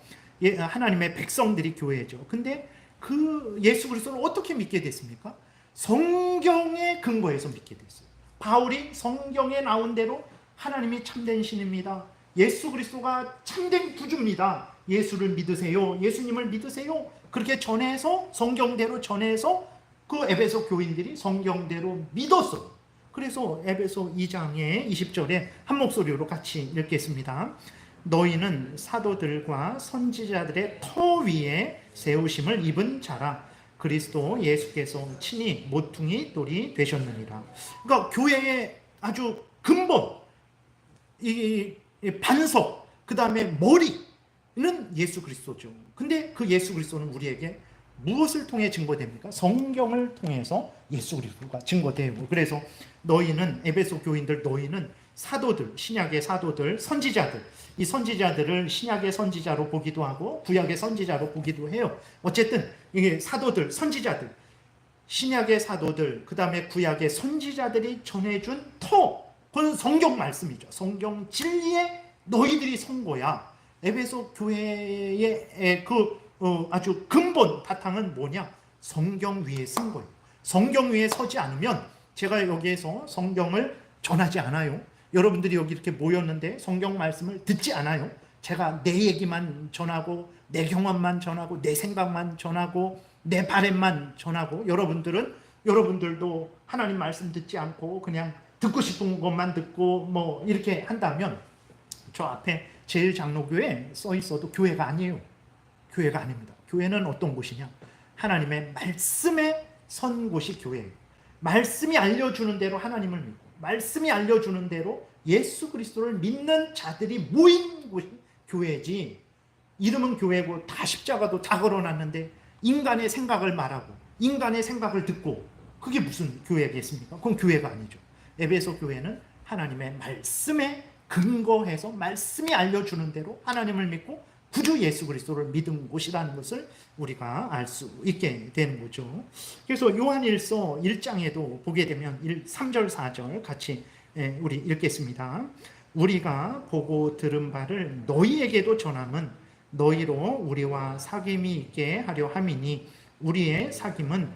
하나님의 백성들이 교회죠. 근데 그 예수 그리스도를 어떻게 믿게 됐습니까? 성경에 근거해서 믿게 됐어요. 바울이 성경에 나온 대로 하나님이 참된 신입니다. 예수 그리스도가 참된 구주입니다. 예수를 믿으세요. 예수님을 믿으세요. 그렇게 전해서 성경대로 전해서 그 에베소 교인들이 성경대로 믿었어요. 그래서 에베소 2장의 20절에 한 목소리로 같이 읽겠습니다. 너희는 사도들과 선지자들의 터 위에 세우심을 입은 자라. 그리스도 예수께서 친히 모퉁이 돌이 되셨느니라. 그러니까 교회의 아주 근본, 이 반석, 그 다음에 머리는 예수 그리스도죠. 근데 그 예수 그리스도는 우리에게 무엇을 통해 증거됩니까? 성경을 통해서 예수 그리스도가 증거되고, 그래서 너희는, 에베소 교인들, 너희는 사도들, 신약의 사도들, 선지자들, 이 선지자들을 신약의 선지자로 보기도 하고 구약의 선지자로 보기도 해요. 어쨌든 이게 사도들, 선지자들, 신약의 사도들, 그 다음에 구약의 선지자들이 전해준 그건 성경 말씀이죠. 성경 진리에 너희들이 선 거야. 에베소 교회의 아주 근본 바탕은 뭐냐? 성경 위에 쓴 거예요. 성경 위에 서지 않으면, 제가 여기에서 성경을 전하지 않아요. 여러분들이 여기 이렇게 모였는데 성경 말씀을 듣지 않아요. 제가 내 얘기만 전하고 내 경험만 전하고 내 생각만 전하고 내 바램만 전하고, 여러분들도 하나님 말씀 듣지 않고 그냥 듣고 싶은 것만 듣고 뭐 이렇게 한다면, 저 앞에 제일장로교회 써 있어도 교회가 아니에요. 교회가 아닙니다. 교회는 어떤 곳이냐? 하나님의 말씀에 선 곳이 교회예요. 말씀이 알려주는 대로 하나님을 믿고, 말씀이 알려주는 대로 예수 그리스도를 믿는 자들이 모인 곳이 교회지, 이름은 교회고 다 십자가도 다 걸어놨는데 인간의 생각을 말하고 인간의 생각을 듣고, 그게 무슨 교회겠습니까? 그건 교회가 아니죠. 에베소 교회는 하나님의 말씀에 근거해서 말씀이 알려주는 대로 하나님을 믿고 구주 예수 그리스도를 믿은 곳이라는 것을 우리가 알 수 있게 되는 거죠. 그래서 요한일서 1장에도 보게 되면 3절 4절 같이 우리 읽겠습니다. 우리가 보고 들은 바를 너희에게도 전함은 너희로 우리와 사귐이 있게 하려 함이니 우리의 사귐은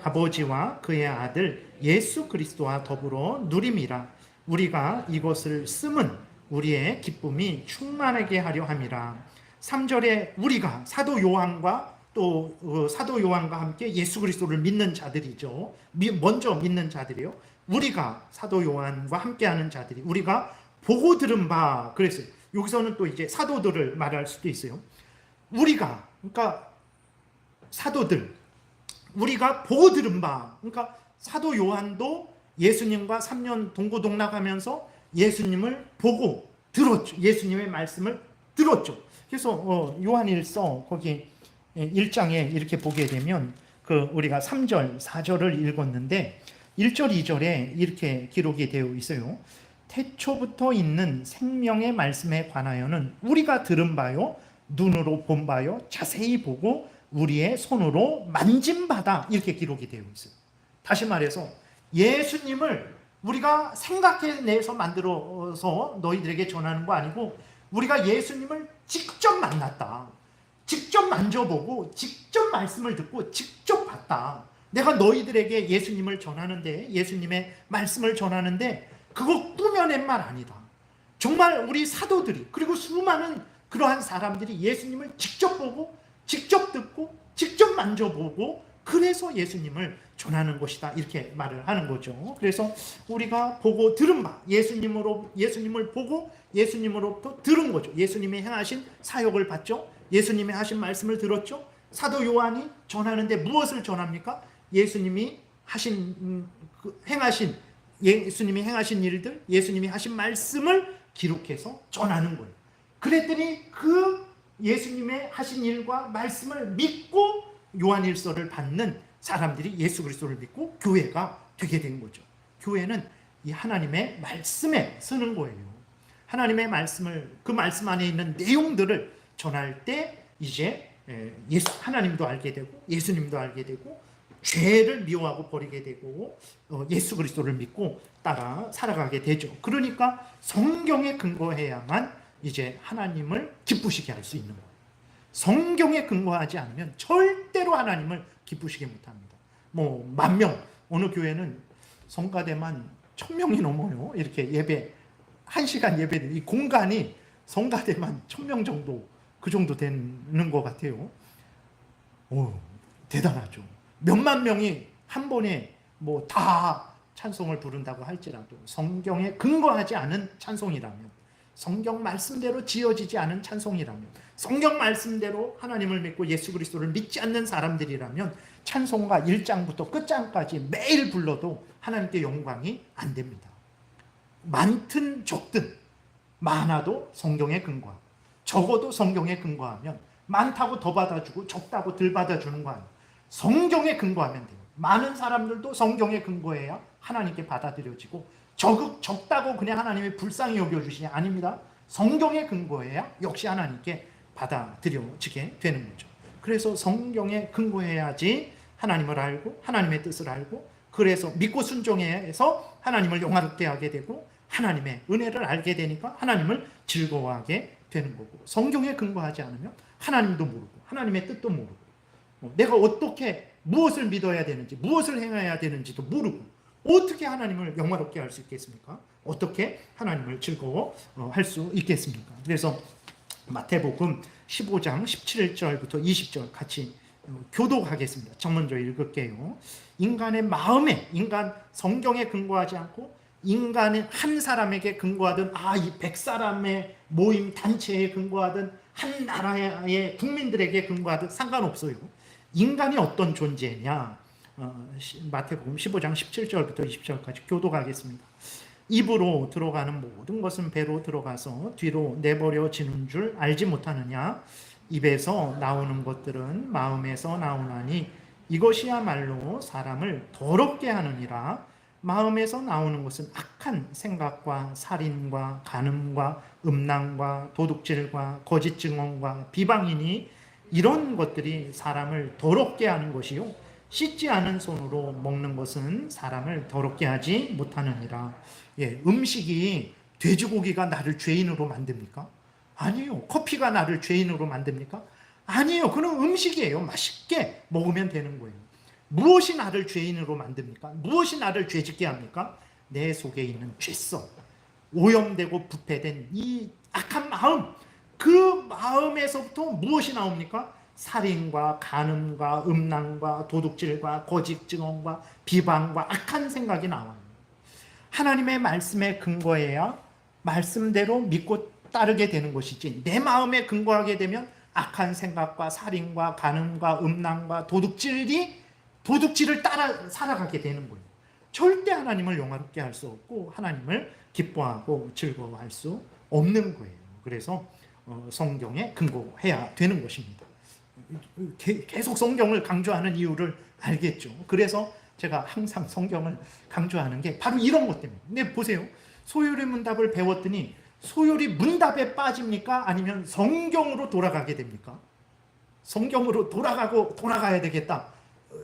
아버지와 그의 아들 예수 그리스도와 더불어 누림이라. 우리가 이것을 쓰면 우리의 기쁨이 충만하게 하려 함이라. 3절에 우리가 사도 요한과 함께 예수 그리스도를 믿는 자들이죠. 먼저 믿는 자들이요. 우리가 사도 요한과 함께하는 자들이, 우리가 보고 들은 바, 그랬어요. 여기서는 또 이제 사도들을 말할 수도 있어요. 우리가, 그러니까 사도들, 우리가 보고 들은 바, 그러니까 사도 요한도 예수님과 3년 동고동락하면서 예수님을 보고 들었죠. 예수님의 말씀을 들었죠. 그래서 요한일서 거기 1장에 이렇게 보게 되면 우리가 3절, 4절을 읽었는데 1절, 2절에 이렇게 기록이 되어 있어요. 태초부터 있는 생명의 말씀에 관하여는 우리가 들은 바요, 눈으로 본 바요, 자세히 보고 우리의 손으로 만진 바다, 이렇게 기록이 되어 있어요. 다시 말해서 예수님을 우리가 생각해내서 만들어서 너희들에게 전하는 거 아니고, 우리가 예수님을 직접 만났다, 직접 만져보고 직접 말씀을 듣고 직접 봤다. 내가 너희들에게 예수님을 전하는데, 예수님의 말씀을 전하는데 그거 꾸며낸 말 아니다. 정말 우리 사도들이, 그리고 수많은 그러한 사람들이 예수님을 직접 보고 직접 듣고 직접 만져보고 그래서 예수님을 전하는 것이다, 이렇게 말을 하는 거죠. 그래서 우리가 보고 들은 바, 예수님을 보고 예수님으로부터 들은 거죠. 예수님이 행하신 사역을 봤죠. 예수님이 하신 말씀을 들었죠. 사도 요한이 전하는데 무엇을 전합니까? 예수님이 행하신 일들, 예수님이 하신 말씀을 기록해서 전하는 거예요. 그랬더니 그 예수님의 하신 일과 말씀을 믿고 요한일서를 받는 사람들이 예수 그리스도를 믿고 교회가 되게 된 거죠. 교회는 이 하나님의 말씀에 쓰는 거예요. 하나님의 말씀을, 그 말씀 안에 있는 내용들을 전할 때 이제 하나님도 알게 되고 예수님도 알게 되고 죄를 미워하고 버리게 되고 예수 그리스도를 믿고 따라 살아가게 되죠. 그러니까 성경에 근거해야만 이제 하나님을 기쁘시게 할 수 있는 거예요. 성경에 근거하지 않으면 절대로 하나님을 기쁘시게 못합니다. 뭐 10,000명, 어느 교회는 성가대만 1,000명이 넘어요. 이렇게 예배 1시간 예배, 이 공간이 성가대만 1,000명 정도, 그 정도 되는 것 같아요. 오, 대단하죠. 몇만 명이 한 번에 뭐 다 찬송을 부른다고 할지라도 성경에 근거하지 않은 찬송이라면, 성경 말씀대로 지어지지 않은 찬송이라면, 성경 말씀대로 하나님을 믿고 예수 그리스도를 믿지 않는 사람들이라면 찬송가 1장부터 끝장까지 매일 불러도 하나님께 영광이 안 됩니다. 많든 적든, 많아도 성경에 근거하고 적어도 성경에 근거하면, 많다고 더 받아주고 적다고 덜 받아주는 거 아니에요. 성경에 근거하면 돼요. 많은 사람들도 성경에 근거해야 하나님께 받아들여지고, 적다고 그냥 하나님이 불쌍히 여겨주시냐? 아닙니다. 성경에 근거해야 역시 하나님께 받아들여지게 되는 거죠. 그래서 성경에 근거해야지 하나님을 알고 하나님의 뜻을 알고, 그래서 믿고 순종해서 하나님을 영화롭게 하게 되고 하나님의 은혜를 알게 되니까 하나님을 즐거워하게 되는 거고, 성경에 근거하지 않으면 하나님도 모르고 하나님의 뜻도 모르고, 내가 어떻게 무엇을 믿어야 되는지 무엇을 행해야 되는지도 모르고 어떻게 하나님을 영화롭게 할 수 있겠습니까? 어떻게 하나님을 즐거워할 수 있겠습니까? 그래서 마태복음 15장 17절부터 20절 같이 교독하겠습니다. 저 먼저 읽을게요. 인간의 마음에, 인간 성경에 근거하지 않고 인간의 한 사람에게 근거하든, 이 100사람의 모임 단체에 근거하든 한 나라의 국민들에게 근거하든 상관없어요. 인간이 어떤 존재냐? 마태복음 15장 17절부터 20절까지 교독하겠습니다. 입으로 들어가는 모든 것은 배로 들어가서 뒤로 내버려지는 줄 알지 못하느냐? 입에서 나오는 것들은 마음에서 나오나니 이것이야말로 사람을 더럽게 하느니라. 마음에서 나오는 것은 악한 생각과 살인과 간음과 음란과 도둑질과 거짓 증언과 비방이니 이런 것들이 사람을 더럽게 하는 것이요, 씻지 않은 손으로 먹는 것은 사람을 더럽게 하지 못하느니라. 음식이 돼지고기가 나를 죄인으로 만듭니까? 아니요. 커피가 나를 죄인으로 만듭니까? 아니에요. 그건 음식이에요. 맛있게 먹으면 되는 거예요. 무엇이 나를 죄인으로 만듭니까? 무엇이 나를 죄짓게 합니까? 내 속에 있는 죄성, 오염되고 부패된 이 악한 마음, 그 마음에서부터 무엇이 나옵니까? 살인과 간음과 음란과 도둑질과 거짓 증언과 비방과 악한 생각이 나와요. 하나님의 말씀에 근거해야 말씀대로 믿고 따르게 되는 것이지, 내 마음에 근거하게 되면 악한 생각과 살인과 간음과 음란과 도둑질을 따라 살아가게 되는 거예요. 절대 하나님을 영화롭게 할 수 없고 하나님을 기뻐하고 즐거워할 수 없는 거예요. 그래서 성경에 근거해야 되는 것입니다. 계속 성경을 강조하는 이유를 알겠죠. 그래서 제가 항상 성경을 강조하는 게 바로 이런 것 때문에. 근데 보세요. 소요리 문답을 배웠더니 소요리 문답에 빠집니까? 아니면 성경으로 돌아가게 됩니까? 성경으로 돌아가야 되겠다.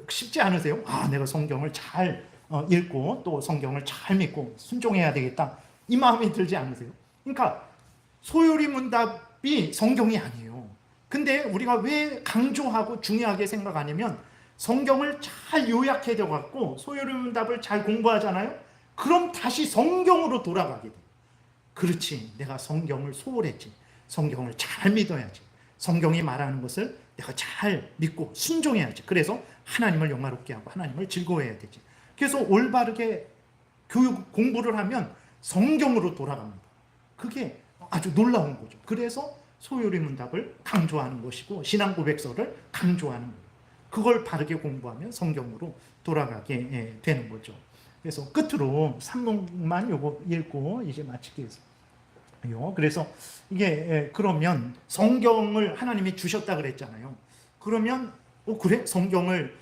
쉽지 않으세요? 내가 성경을 잘 읽고 또 성경을 잘 믿고 순종해야 되겠다. 이 마음이 들지 않으세요? 그러니까 소요리 문답이 성경이 아니에요. 근데 우리가 왜 강조하고 중요하게 생각하냐면, 성경을 잘 요약해져 갖고 소요리 문답을 잘 공부하잖아요. 그럼 다시 성경으로 돌아가게 돼요. 그렇지, 내가 성경을 소홀했지. 성경을 잘 믿어야지. 성경이 말하는 것을 내가 잘 믿고 순종해야지. 그래서 하나님을 영화롭게 하고 하나님을 즐거워해야 되지. 그래서 올바르게 교육 공부를 하면 성경으로 돌아갑니다. 그게 아주 놀라운 거죠. 그래서 소요리 문답을 강조하는 것이고 신앙 고백서를 강조하는 거예요. 그걸 바르게 공부하면 성경으로 돌아가게 되는 거죠. 그래서 끝으로 산문만 요거 읽고 이제 마치겠습니다. 그래서 이게 그러면 성경을 하나님이 주셨다 그랬잖아요. 그러면 그래? 성경을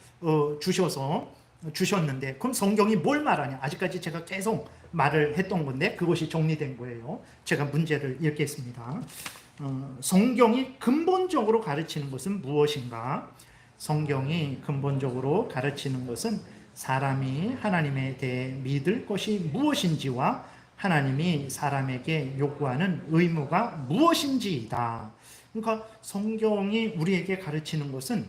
주셔서 주셨는데, 그럼 성경이 뭘 말하냐? 아직까지 제가 계속 말을 했던 건데 그것이 정리된 거예요. 제가 문제를 읽겠습니다. 성경이 근본적으로 가르치는 것은 무엇인가? 성경이 근본적으로 가르치는 것은 사람이 하나님에 대해 믿을 것이 무엇인지와 하나님이 사람에게 요구하는 의무가 무엇인지이다. 그러니까 성경이 우리에게 가르치는 것은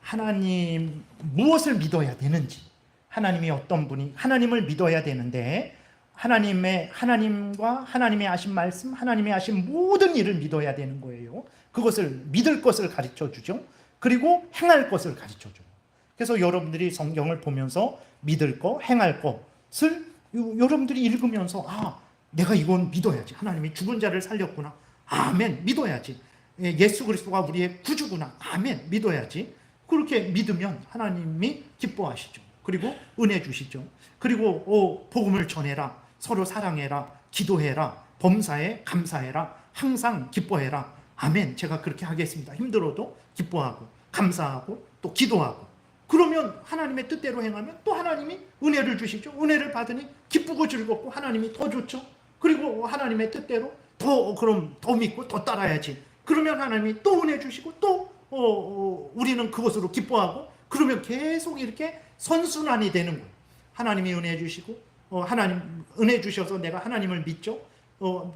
하나님 무엇을 믿어야 되는지, 하나님이 어떤 분이, 하나님을 믿어야 되는데 하나님과 하나님의 하신 말씀, 하나님의 하신 모든 일을 믿어야 되는 거예요. 그것을 믿을 것을 가르쳐 주죠. 그리고 행할 것을 가르쳐 줘요. 그래서 여러분들이 성경을 보면서 믿을 거, 행할 것을 여러분들이 읽으면서 내가 이건 믿어야지. 하나님이 죽은 자를 살렸구나. 아멘. 믿어야지. 예수 그리스도가 우리의 구주구나. 아멘. 믿어야지. 그렇게 믿으면 하나님이 기뻐하시죠. 그리고 은혜 주시죠. 그리고 복음을 전해라. 서로 사랑해라. 기도해라. 범사에 감사해라. 항상 기뻐해라. 아멘. 제가 그렇게 하겠습니다. 힘들어도 기뻐하고 감사하고 또 기도하고. 그러면 하나님의 뜻대로 행하면 또 하나님이 은혜를 주시죠. 은혜를 받으니 기쁘고 즐겁고 하나님이 더 좋죠. 그리고 하나님의 뜻대로 그럼 더 믿고 더 따라야지. 그러면 하나님이 또 은혜 주시고 또 우리는 그것으로 기뻐하고, 그러면 계속 이렇게 선순환이 되는 거예요. 하나님이 은혜 주시고 하나님 은혜 주셔서 내가 하나님을 믿죠.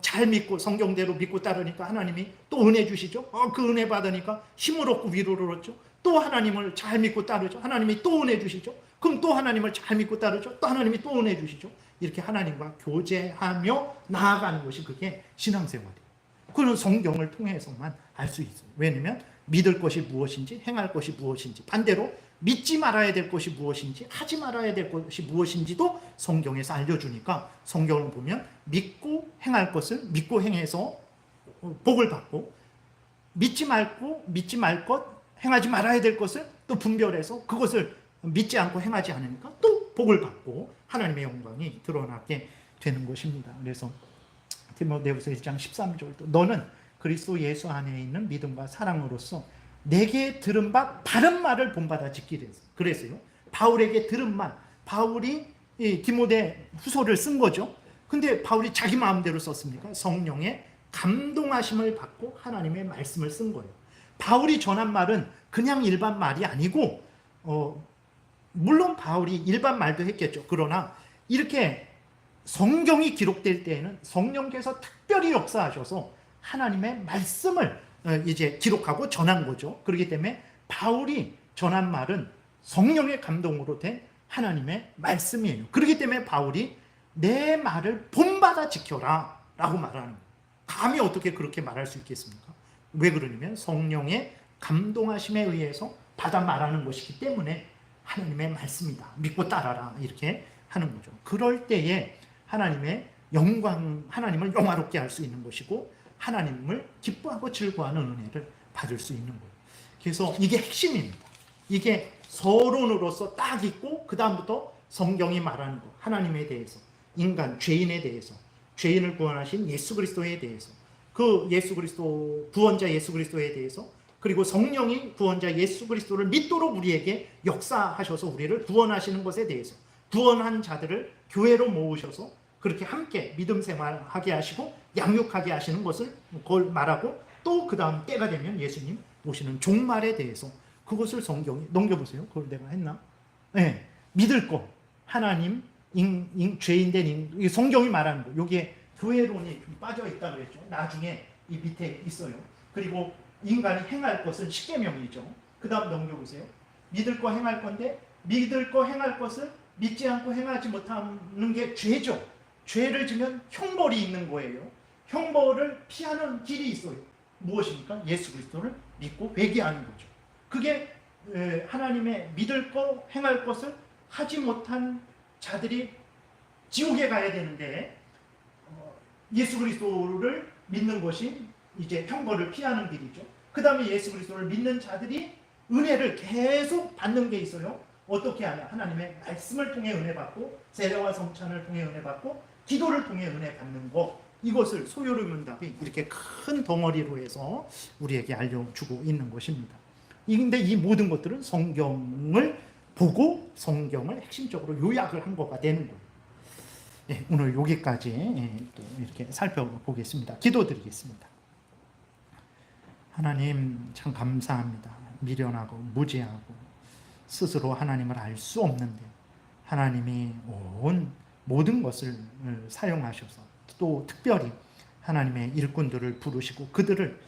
잘 믿고 성경대로 믿고 따르니까 하나님이 또 은혜 주시죠. 그 은혜 받으니까 힘을 얻고 위로를 얻죠. 또 하나님을 잘 믿고 따르죠. 하나님이 또 은혜 주시죠. 그럼 또 하나님을 잘 믿고 따르죠. 또 하나님이 또 은혜 주시죠. 이렇게 하나님과 교제하며 나아가는 것이 그게 신앙생활이에요. 그건 성경을 통해서만 알 수 있어요. 왜냐하면 믿을 것이 무엇인지, 행할 것이 무엇인지, 반대로 믿지 말아야 될 것이 무엇인지, 하지 말아야 될 것이 무엇인지도 성경에서 알려주니까 성경을 보면 믿고 행할 것을 믿고 행해서 복을 받고, 믿지 말 것, 행하지 말아야 될 것을 또 분별해서 그것을 믿지 않고 행하지 않으니까 또 복을 받고 하나님의 영광이 드러나게 되는 것입니다. 그래서 디모데후서 1장 13절도 너는 그리스도 예수 안에 있는 믿음과 사랑으로서 내게 들은 바 바른 말을 본받아 지키래. 그래서요, 바울에게 들은 말, 바울이 디모데 후서를 쓴 거죠. 근데 바울이 자기 마음대로 썼습니까? 성령의 감동하심을 받고 하나님의 말씀을 쓴 거예요. 바울이 전한 말은 그냥 일반 말이 아니고, 물론 바울이 일반 말도 했겠죠. 그러나 이렇게 성경이 기록될 때에는 성령께서 특별히 역사하셔서 하나님의 말씀을 이제 기록하고 전한 거죠. 그렇기 때문에 바울이 전한 말은 성령의 감동으로 된 하나님의 말씀이에요. 그렇기 때문에 바울이 내 말을 본받아 지켜라 라고 말하는 거예요. 감히 어떻게 그렇게 말할 수 있겠습니까? 왜 그러냐면 성령의 감동하심에 의해서 받아 말하는 것이기 때문에 하나님의 말씀이다. 믿고 따라라. 이렇게 하는 거죠. 그럴 때에 하나님의 영광, 하나님을 영화롭게 할 수 있는 것이고 하나님을 기뻐하고 즐거워하는 은혜를 받을 수 있는 거예요. 그래서 이게 핵심입니다. 이게 서론으로서 딱 있고 그 다음부터 성경이 말하는 것, 하나님에 대해서, 인간, 죄인에 대해서, 죄인을 구원하신 예수 그리스도에 대해서, 그 예수 그리스도, 구원자 예수 그리스도에 대해서, 그리고 성령이 구원자 예수 그리스도를 믿도록 우리에게 역사하셔서 우리를 구원하시는 것에 대해서, 구원한 자들을 교회로 모으셔서 그렇게 함께 믿음 생활하게 하시고 양육하게 하시는 것을 그걸 말하고, 또 그 다음 때가 되면 예수님 오시는 종말에 대해서 그것을 성경이, 넘겨보세요. 그걸 내가 했나? 네, 믿을 거, 하나님, 죄인 된 성경이 말하는 거, 여기에 교회론이 빠져 있다고 그랬죠. 나중에 이 밑에 있어요. 그리고 인간이 행할 것은 십계명이죠. 그 다음 넘겨보세요. 믿을 거 행할 건데, 믿을 거 행할 것을 믿지 않고 행하지 못하는 게 죄죠. 죄를 지면 형벌이 있는 거예요. 형벌을 피하는 길이 있어요. 무엇입니까? 예수 그리스도를 믿고 회개하는 거죠. 그게 하나님의 믿을 거 행할 것을 하지 못한 자들이 지옥에 가야 되는데, 예수 그리스도를 믿는 것이 이제 형벌을 피하는 길이죠. 그 다음에 예수 그리스도를 믿는 자들이 은혜를 계속 받는 게 있어요. 어떻게 하냐? 하나님의 말씀을 통해 은혜 받고, 세례와 성찬을 통해 은혜 받고, 기도를 통해 은혜 받는 것, 이것을 소요리 문답이 이렇게 큰 덩어리로 해서 우리에게 알려주고 있는 것입니다. 근데 이 모든 것들은 성경을 보고 성경을 핵심적으로 요약을 한 거가 되는 거예요. 예, 오늘 여기까지 또 이렇게 살펴보겠습니다. 기도드리겠습니다. 하나님 참 감사합니다. 미련하고 무지하고 스스로 하나님을 알 수 없는데 하나님이 모든 것을 사용하셔서 또 특별히 하나님의 일꾼들을 부르시고 그들을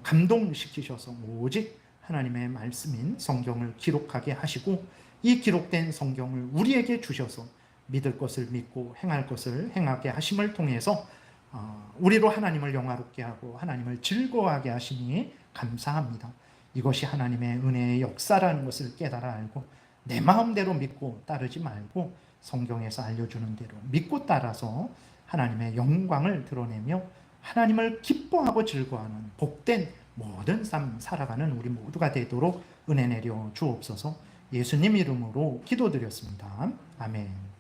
감동시키셔서 오직 하나님의 말씀인 성경을 기록하게 하시고 이 기록된 성경을 우리에게 주셔서 믿을 것을 믿고 행할 것을 행하게 하심을 통해서 우리로 하나님을 영화롭게 하고 하나님을 즐거워하게 하시니 감사합니다. 이것이 하나님의 은혜의 역사라는 것을 깨달아 알고 내 마음대로 믿고 따르지 말고 성경에서 알려주는 대로 믿고 따라서 하나님의 영광을 드러내며 하나님을 기뻐하고 즐거워하는 복된 모든 삶 살아가는 우리 모두가 되도록 은혜 내려 주옵소서. 예수님 이름으로 기도드렸습니다. 아멘.